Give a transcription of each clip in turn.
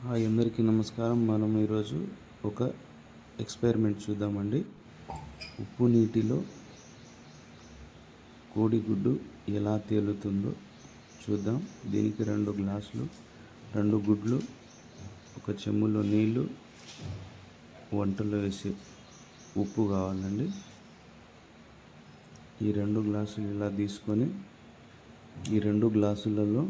Hi అందరికీ నమస్కారం. మనం ఈరోజు ఒక ఎక్స్పెరిమెంట్ చూద్దామండి. ఉప్పు నీటిలో కోడిగుడ్డు ఎలా తేలుతుందో చూద్దాం. దీనికి 2 గ్లాసులు, 2 గుడ్లు, ఒక చెంబులో నీళ్ళు, వంటలో వేసే ఉప్పు కావాలండి. ఈ 2 గ్లాసులు ఇలా తీసుకొని ఈ 2 గ్లాసులలో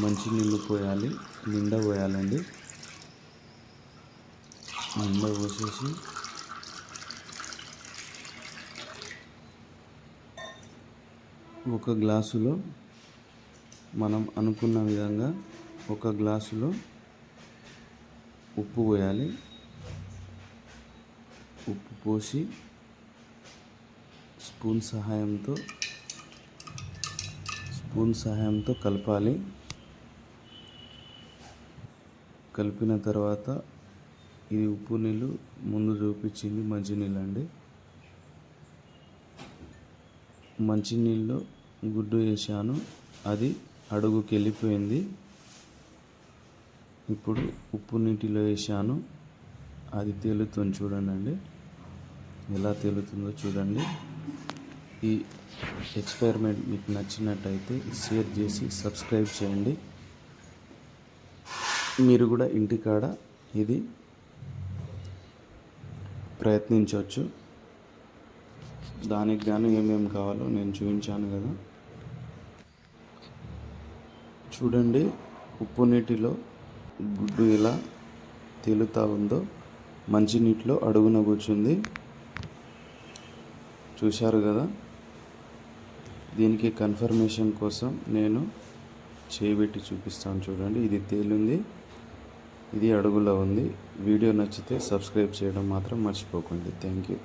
మంచినీళ్ళు పోయాలి. నిండా పోయాలండి. నిండా పోసేసి ఒక గ్లాసులో మనం అనుకున్న విధంగా ఒక గ్లాసులో ఉప్పు పోయాలి. ఉప్పు పోసి స్పూన్ సహాయంతో కలపాలి. కలిపిన తర్వాత ఇది ఉప్పు నీళ్ళు ముందు చూపించింది మంచినీళ్ళు అండి. మంచినీళ్ళు గుడ్డు వేసాను, అది అడుగుకి వెళ్ళిపోయింది. ఇప్పుడు ఉప్పు నీటిలో వేసాను, అది తేలుతుంది. చూడండి ఎలా తేలుతుందో చూడండి. ఈ ఎక్స్పెరిమెంట్ మీకు నచ్చినట్టయితే షేర్ చేసి సబ్స్క్రైబ్ చేయండి. మీరు కూడా ఇంటికాడ ఇది ప్రయత్నించవచ్చు. దానికి గాను ఏమేమి కావాలో నేను చూపించాను కదా. చూడండి, ఉప్పు నీటిలో గుడ్డు ఎలా తేలుతూ ఉందో మంచినీటిలో అడుగున కూర్చుంది. చూశారు కదా. దీనికి కన్ఫర్మేషన్ కోసం నేను చేయబెట్టి చూపిస్తాను. చూడండి, ఇది తేలింది, ఇది అడుగులో ఉంది. వీడియో నచ్చితే సబ్స్క్రైబ్ చేయడం మాత్రం మర్చిపోకండి. Thank you.